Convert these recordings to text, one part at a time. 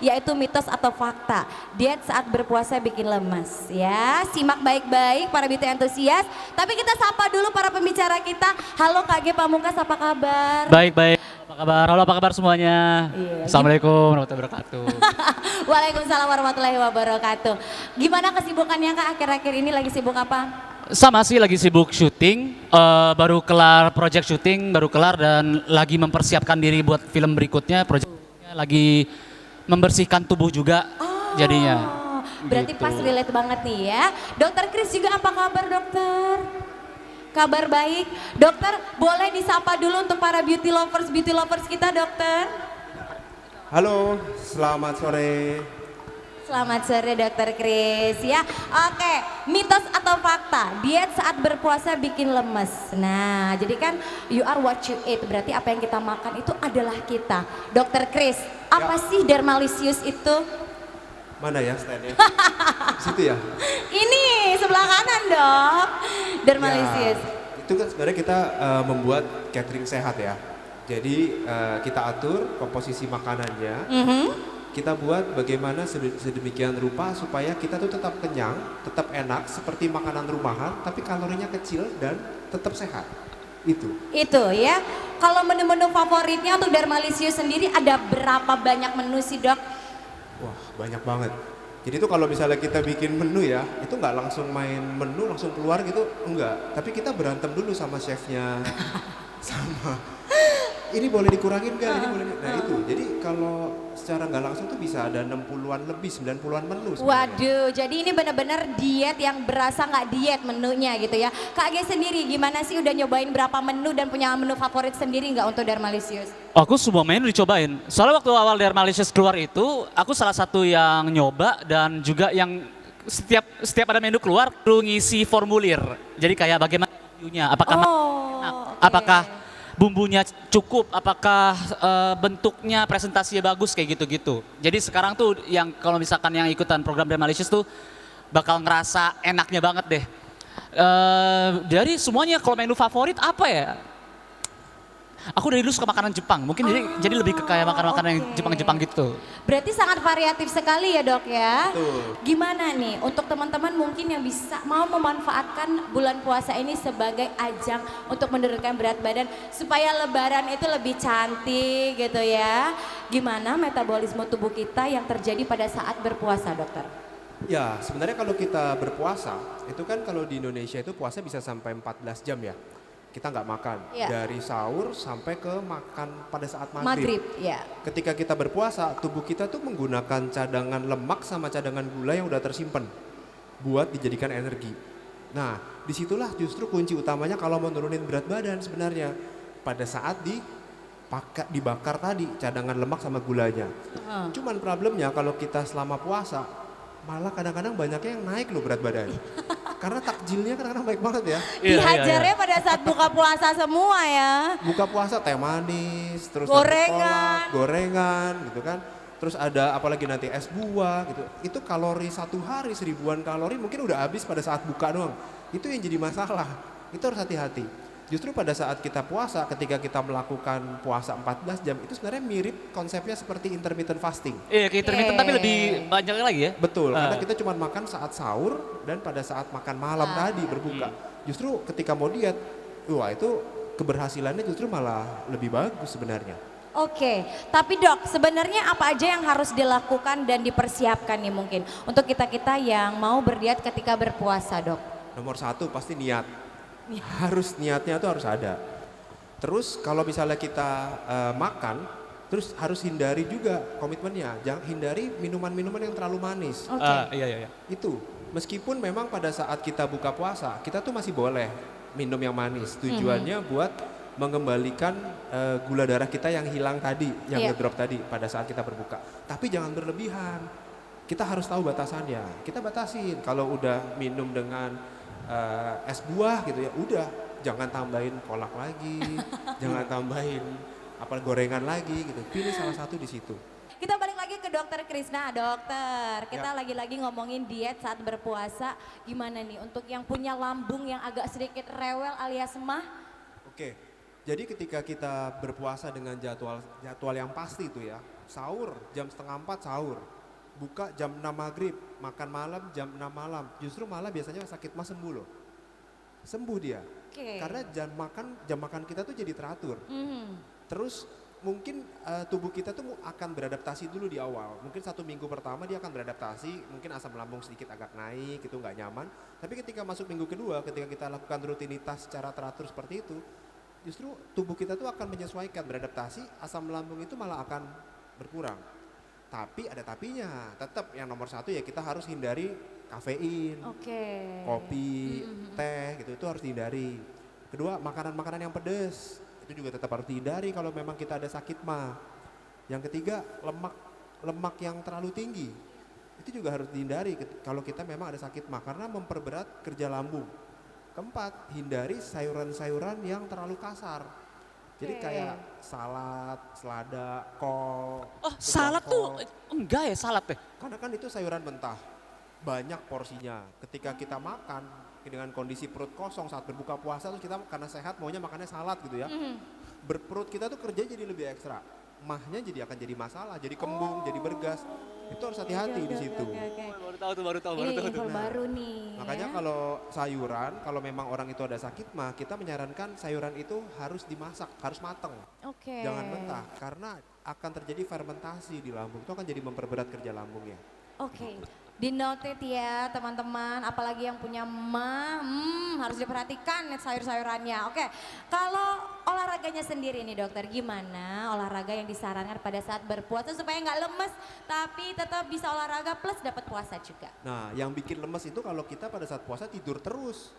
yaitu mitos atau fakta. Diet saat berpuasa bikin lemes ya. Simak baik-baik para beauty entusias. Tapi kita sapa dulu para pembicara kita. Halo KG Pamungkas, apa kabar? Baik-baik, apa kabar? Halo, apa kabar semuanya? Iya. Assalamualaikum warahmatullahi wabarakatuh. Waalaikumsalam warahmatullahi wabarakatuh. Gimana kesibukannya Kak akhir-akhir ini, lagi sibuk apa? Sama sih, lagi sibuk syuting, baru kelar project syuting, baru kelar dan lagi mempersiapkan diri buat film berikutnya. Projectnya lagi membersihkan tubuh juga jadinya. Berarti Gitu. pas relate banget nih ya. Dokter Kris juga apa kabar dokter? Kabar baik. Dokter boleh disapa dulu untuk para beauty lovers kita dokter. Halo, selamat sore. Selamat sore dokter Kris ya. Oke, mitos atau fakta, diet saat berpuasa bikin lemes. Nah, jadi kan you are what you eat, berarti apa yang kita makan itu adalah kita. Dokter Kris, apa sih dermalisius itu? Mana ya standnya? Situ ya? Ini sebelah kanan dok, dermalisius. Ya, itu kan sebenarnya kita membuat catering sehat ya. Jadi kita atur komposisi makanannya. Kita buat bagaimana sedemikian rupa supaya kita tuh tetap kenyang, tetap enak seperti makanan rumahan, tapi kalorinya kecil dan tetap sehat. Itu Ya. Kalau menu-menu favoritnya untuk dermalisius sendiri ada berapa banyak menu sih dok? wah banyak banget. Jadi tuh kalau misalnya kita bikin menu ya, itu nggak langsung main menu langsung keluar gitu, enggak. Tapi kita berantem dulu sama chefnya, sama ini boleh dikurangin nggak, ini boleh. Nah itu, jadi kalau secara nggak langsung tuh bisa ada 60-an lebih, 90-an menu sebenarnya. Waduh, jadi ini benar-benar diet yang berasa nggak diet menunya gitu ya. Kak Age sendiri gimana sih, udah nyobain berapa menu dan punya menu favorit sendiri nggak untuk dermalisius? Aku semua menu dicobain. Soalnya waktu awal Dermalicious keluar itu, aku salah satu yang nyoba dan juga yang setiap ada menu keluar perlu ngisi formulir. Jadi kayak bagaimana reviewnya, apakah enak, oke. apakah bumbunya cukup, apakah bentuknya presentasinya bagus kayak gitu-gitu. Jadi sekarang tuh yang kalau misalkan yang ikutan program Dermalicious tuh bakal ngerasa enaknya banget deh. Dari semuanya kalau menu favorit apa ya? Aku dari dulu suka makanan Jepang, mungkin jadi lebih ke kayak makanan-makanan yang oke. Jepang-Jepang gitu. Berarti sangat variatif sekali ya dok ya. Betul. Gimana nih untuk teman-teman mungkin yang bisa mau memanfaatkan bulan puasa ini sebagai ajang untuk menurunkan berat badan supaya lebaran itu lebih cantik gitu ya. Gimana metabolisme tubuh kita yang terjadi pada saat berpuasa dokter? Ya sebenarnya kalau kita berpuasa, itu kan kalau di Indonesia itu puasa bisa sampai 14 jam ya. Kita nggak makan, Iya. dari sahur sampai ke makan pada saat Maghrib ya. Ketika kita berpuasa, tubuh kita tuh menggunakan cadangan lemak sama cadangan gula yang udah tersimpan buat dijadikan energi. Nah, disitulah justru kunci utamanya kalau mau nurunin berat badan sebenarnya. Pada saat dibakar tadi cadangan lemak sama gulanya. Cuman problemnya kalau kita selama puasa, malah kadang-kadang banyaknya yang naik loh berat badan. Karena takjilnya kadang-kadang baik banget ya. Dihajarnya pada saat buka puasa semua ya. Buka puasa teh manis, terus Gorengan. nanti kolak, gorengan gitu kan. Terus ada apalagi nanti es buah gitu. Itu kalori satu hari 1000-an kalori mungkin udah habis pada saat buka doang. Itu yang jadi masalah. Itu harus hati-hati. Justru pada saat kita puasa, ketika kita melakukan puasa 14 jam, itu sebenarnya mirip konsepnya seperti intermittent fasting. Iya, kayak intermittent tapi lebih banyak lagi ya. Betul, karena kita cuma makan saat sahur dan pada saat makan malam tadi berbuka. Justru ketika mau diet, wah itu keberhasilannya justru malah lebih bagus sebenarnya. Oke, tapi dok sebenarnya apa aja yang harus dilakukan dan dipersiapkan nih mungkin untuk kita-kita yang mau berdiet ketika berpuasa dok? Nomor satu pasti niat. Harus niatnya tuh harus ada. Terus kalau misalnya kita makan, terus harus hindari juga komitmennya. Jangan hindari minuman-minuman yang terlalu manis. Oke. Iya. Itu meskipun memang pada saat kita buka puasa, kita tuh masih boleh minum yang manis. Tujuannya buat mengembalikan gula darah kita yang hilang tadi, yang Iya. ngedrop tadi pada saat kita berbuka. Tapi jangan berlebihan. Kita harus tahu batasannya. Kita batasin kalau udah minum dengan es buah gitu ya, udah jangan tambahin kolak lagi, jangan tambahin apa gorengan lagi gitu. Pilih salah satu di situ. Kita balik lagi ke dokter Krisna, dokter. Kita lagi-lagi ngomongin diet saat berpuasa. Gimana nih untuk yang punya lambung yang agak sedikit rewel alias mah? Oke, Jadi ketika kita berpuasa dengan jadwal yang pasti itu ya, sahur jam setengah 4 sahur, buka jam 6 maghrib, makan malam jam 6 malam, justru malah biasanya sakit mah sembuh loh. Sembuh dia. Oke. Karena jam makan kita tuh jadi teratur. Mhm. Terus mungkin tubuh kita tuh akan beradaptasi dulu di awal. Mungkin 1 minggu pertama dia akan beradaptasi, mungkin asam lambung sedikit agak naik, itu nggak nyaman. Tapi ketika masuk minggu kedua, ketika kita lakukan rutinitas secara teratur seperti itu, justru tubuh kita tuh akan menyesuaikan, beradaptasi, asam lambung itu malah akan berkurang. Tapi ada tapinya, tetap yang nomor satu ya kita harus hindari kafein, Oke. kopi, teh gitu itu harus dihindari. Kedua, makanan-makanan yang pedas itu juga tetap harus dihindari kalau memang kita ada sakit mah. Yang ketiga, lemak yang terlalu tinggi itu juga harus dihindari kalau kita memang ada sakit mah karena memperberat kerja lambung. Keempat, hindari sayuran-sayuran yang terlalu kasar. Jadi Oke. kayak salad, selada, kol. Oh, kecap salad tuh kol. enggak ya salad teh. Karena kan itu sayuran mentah, banyak porsinya. Ketika kita makan dengan kondisi perut kosong saat berbuka puasa, terus kita karena sehat maunya makannya salad gitu ya. Berperut kita tuh kerja jadi lebih ekstra. Mahnya jadi akan jadi masalah, jadi kembung, jadi bergas. Itu harus hati-hati di situ. Baru tahu tuh, baru tahu, Ini info baru nih. Makanya ya. kalau sayuran, kalau memang orang itu ada sakit mah, kita menyarankan sayuran itu harus dimasak, harus mateng. Oke. Jangan mentah, karena akan terjadi fermentasi di lambung. Itu akan jadi memperberat kerja lambungnya. Oke, di noted ya teman-teman, apalagi yang punya mah, harus diperhatikan nih sayur-sayurannya. Oke, kalau olahraganya sendiri nih dokter, gimana olahraga yang disarankan pada saat berpuasa supaya nggak lemes, tapi tetap bisa olahraga plus dapat puasa juga. Nah, yang bikin lemes itu kalau kita pada saat puasa tidur terus.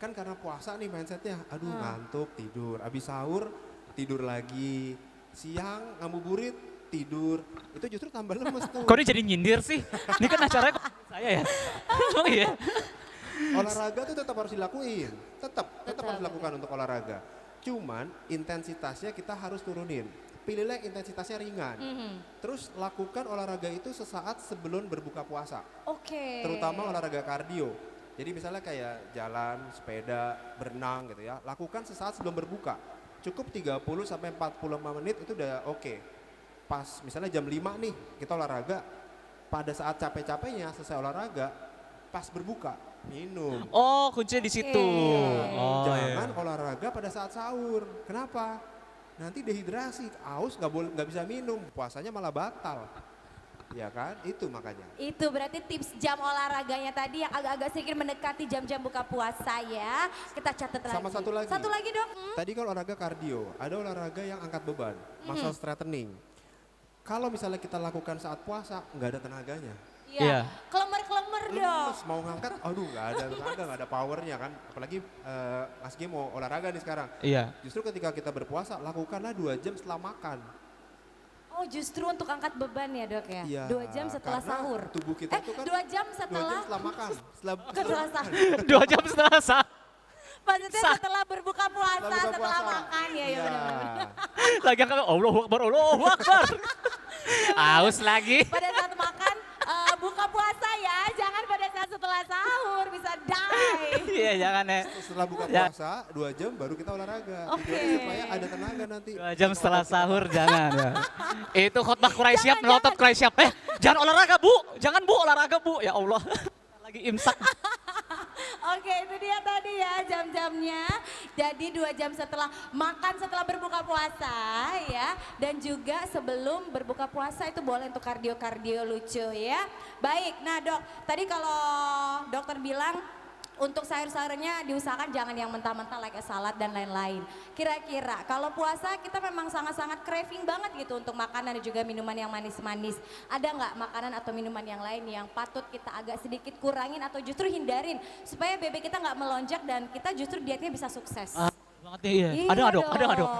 Kan karena puasa nih mindsetnya, aduh ngantuk tidur. Abis sahur tidur lagi. Siang ngabuburit tidur. Itu justru tambah lemes tuh. Kok dia jadi nyindir sih? Ini kan acaranya kok saya ya. Oh iya. Olahraga tuh tetap harus dilakuin. Tetap harus dilakukan untuk olahraga. Cuman intensitasnya kita harus turunin. Pilihlah yang intensitasnya ringan. Terus lakukan olahraga itu sesaat sebelum berbuka puasa. Oke. Terutama olahraga kardio. Jadi misalnya kayak jalan, sepeda, berenang gitu ya. Lakukan sesaat sebelum berbuka. Cukup 30 sampai 45 menit itu udah oke. Pas misalnya jam 5 nih kita olahraga. Pada saat capek-capeknya selesai olahraga, pas berbuka minum. Oh, kuncinya di situ. Oh, Jangan iya. olahraga pada saat sahur. Kenapa? Nanti dehidrasi, aus nggak bisa minum, puasanya malah batal. Ya kan? Itu makanya. Itu berarti tips jam olahraganya tadi yang agak-agak sedikit mendekati jam-jam buka puasa ya. Kita catat lagi. Sama satu lagi. Satu lagi dok. Tadi kan olahraga kardio, ada olahraga yang angkat beban, muscle straightening. Kalau misalnya kita lakukan saat puasa, nggak ada tenaganya. Iya. Iya. Kelemer-kelemer dong. Lemes, mau ngangkat, aduh nggak ada tenaga, nggak ada powernya kan. Apalagi Mas G mau olahraga nih sekarang. Iya. Justru ketika kita berpuasa, lakukanlah 2 jam setelah makan. Oh justru untuk angkat beban ya dok ya? Iya, 2 jam setelah karena sahur? tubuh kita tuh kan 2 jam 2 setelah? jam setelah makan. Setelah sahur. 2 jam setelah sah. Maksudnya setelah berbuka puasa, Setelah buka setelah puasa. makan ya, ya Iya. benar-benar. Lagi kan Allahu Akbar, Allahu Akbar. Aus lagi. Pada saat makan, buka puasa ya, jangan pada saat setelah sahur, bisa die. Iya, jangan ya. Setelah buka Ya. puasa 2 jam baru kita olahraga. Oke. Tujuannya supaya ada tenaga nanti. 2 jam setelah sahur jangan ya. Itu khotbah Quraisy siap, Jangan, melotot Quraisy siap. Jangan olahraga bu, jangan bu olahraga bu. Ya Allah. Lagi imsak. Oke itu dia tadi ya jam-jamnya. Jadi 2 jam setelah makan, setelah berbuka puasa ya. Dan juga sebelum berbuka puasa itu boleh untuk kardio-kardio lucu ya. Baik, nah dok tadi kalau dokter bilang untuk sayur-sayurnya diusahakan jangan yang mentah-mentah like salad dan lain-lain. Kira-kira kalau puasa kita memang sangat-sangat craving banget gitu untuk makanan dan juga minuman yang manis-manis. Ada nggak makanan atau minuman yang lain yang patut kita agak sedikit kurangin atau justru hindarin supaya BB kita nggak melonjak dan kita justru dietnya bisa sukses? Banget nih, iya. Ada nggak dok? Ada nggak dok?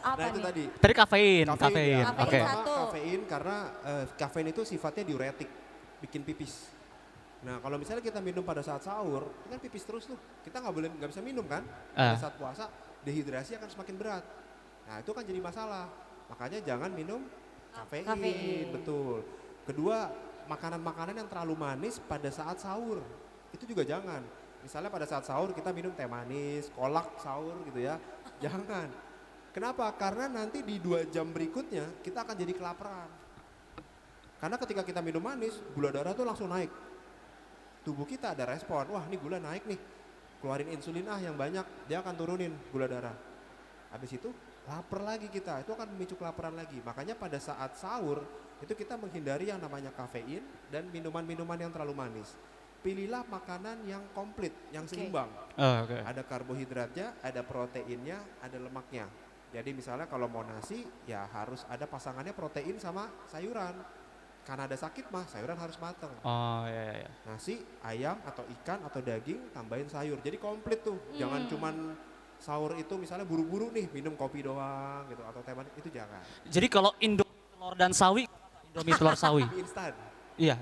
Apa Nah itu nih? tadi. Tadi kafein, ya. kafein. Kafein Oke. satu. Pertama kafein karena kafein itu sifatnya diuretik, bikin pipis. Nah kalau misalnya kita minum pada saat sahur, itu kan pipis terus tuh. Kita nggak bisa minum kan? Pada saat puasa, dehidrasi akan semakin berat. Nah itu kan jadi masalah. Makanya jangan minum kafein, Kafein. betul. Kedua, makanan-makanan yang terlalu manis pada saat sahur, itu juga jangan. Misalnya pada saat sahur kita minum teh manis, kolak sahur gitu ya. Jangan. Kenapa? Karena nanti di 2 jam berikutnya kita akan jadi kelaparan. Karena ketika kita minum manis, gula darah tuh langsung naik. Tubuh kita ada respon, wah ini gula naik nih. Keluarin insulin yang banyak, dia akan turunin gula darah. Habis itu lapar lagi kita, itu akan memicu kelaparan lagi. Makanya pada saat sahur, itu kita menghindari yang namanya kafein dan minuman-minuman yang terlalu manis. Pilihlah makanan yang komplit, yang seimbang. Ada karbohidratnya, ada proteinnya, ada lemaknya. Jadi misalnya kalau mau nasi, ya harus ada pasangannya protein sama sayuran. Karena ada sakit mah, sayuran harus mateng. Oh iya. Nasi, ayam atau ikan atau daging, tambahin sayur. Jadi komplit tuh. Jangan cuman sahur itu misalnya buru-buru nih minum kopi doang gitu atau teh manis, itu jangan. Jadi kalau Indomie telur dan sawi, Indomie telur sawi. Mie instan. Iya.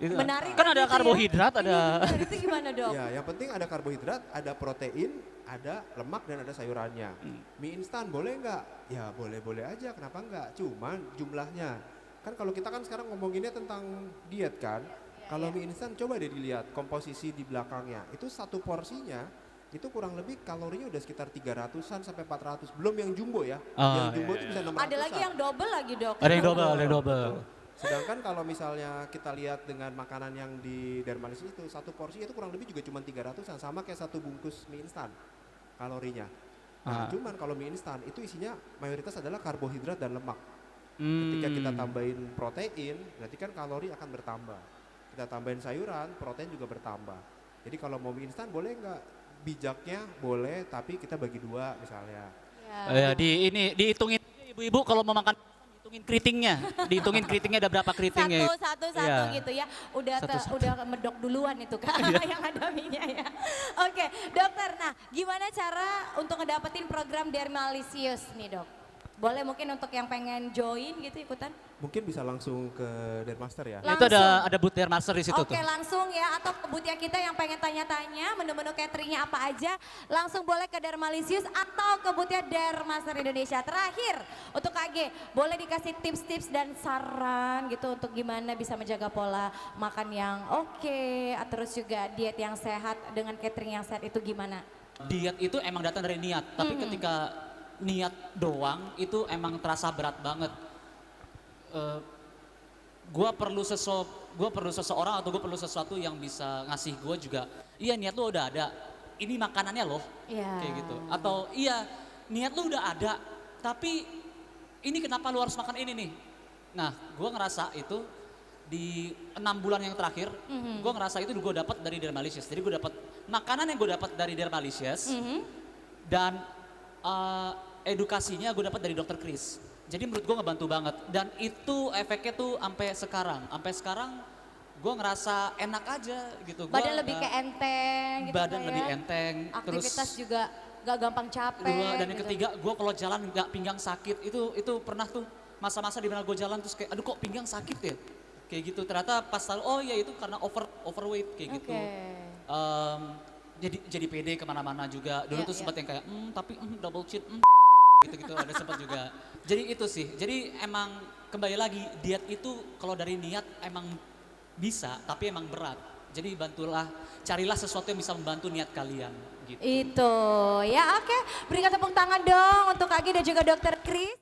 Itu Menarik kan ada gitu ya. karbohidrat, ada. Iya, benar. Itu gimana dok? Ya, yang penting ada karbohidrat, ada protein, ada lemak dan ada sayurannya. Mie instan boleh nggak? Ya boleh-boleh aja, kenapa nggak? Cuman jumlahnya. Kan kalau kita kan sekarang ngomonginnya tentang diet kan. Kalau mie instan coba deh dilihat komposisi di belakangnya. Itu satu porsinya itu kurang lebih kalorinya udah sekitar 300-an sampai 400. Belum yang jumbo ya. Yang jumbo itu bisa 600-an. Ada lagi yang double lagi dok. Ada yang double. Sedangkan kalau misalnya kita lihat dengan makanan yang di Dermalis itu, satu porsi itu kurang lebih juga cuma 300-an, sama kayak satu bungkus mie instan kalorinya. Nah, cuman kalau mie instan itu isinya mayoritas adalah karbohidrat dan lemak. Ketika kita tambahin protein, berarti kan kalori akan bertambah. Kita tambahin sayuran, protein juga bertambah. Jadi kalau mau mie instan boleh nggak? Bijaknya boleh, tapi kita bagi 2 misalnya. Dihitungin ibu-ibu kalau mau makan dihitungin keritingnya ada berapa keritingnya. Satu Iya. gitu ya. Udah Satu-satu. udah medok duluan itu Kak yang ada mie-nya ya. Oke, dokter. Nah, gimana cara untuk ngedapetin program Dermalicious nih, Dok? Boleh mungkin untuk yang pengen join gitu ikutan? Mungkin bisa langsung ke Dermaster ya. Itu ada booth Dermaster di situ Oke, tuh. langsung ya, atau ke booth kita yang pengen tanya-tanya menu-menu cateringnya apa aja, langsung boleh ke Dermalicious atau ke booth Dermaster Indonesia. Terakhir untuk KG, boleh dikasih tips-tips dan saran gitu untuk gimana bisa menjaga pola makan yang oke, terus juga diet yang sehat dengan catering yang sehat itu gimana? Diet itu emang datang dari niat, tapi ketika niat doang itu emang terasa berat banget. Gue perlu seseorang atau gue perlu sesuatu yang bisa ngasih gue juga. Iya, niat lu udah ada, ini makanannya loh, kayak gitu. Atau iya, niat lu udah ada, tapi ini kenapa lu harus makan ini nih? Nah, gue ngerasa itu di 6 bulan yang terakhir, gue ngerasa itu gue dapat dari Dermalicious. Jadi gue dapat makanan yang gue dapat dari Dermalicious dan edukasinya gue dapat dari Dokter Chris. Jadi menurut gue ngebantu banget dan itu efeknya tuh sampai sekarang gue ngerasa enak aja gitu. Badan lebih ke enteng gitu. Badan Kak, lebih ya? enteng. Aktivitas terus juga gak gampang capek. dan yang gitu. ketiga gue kalau jalan nggak pinggang sakit. Itu pernah tuh masa-masa di mana gue jalan terus kayak aduh kok pinggang sakit ya. Kayak gitu ternyata pas tahu oh ya itu karena overweight kayak gitu. Jadi pede kemana-mana juga. Dulu tuh sempat yang kayak tapi double chin gitu-gitu ada sempat juga. Jadi itu sih. Jadi emang kembali lagi diet itu kalau dari niat emang bisa tapi emang berat. Jadi carilah sesuatu yang bisa membantu niat kalian gitu. Itu ya, oke. Berikan tepuk tangan dong untuk Kak Gi dan juga Dokter Chris.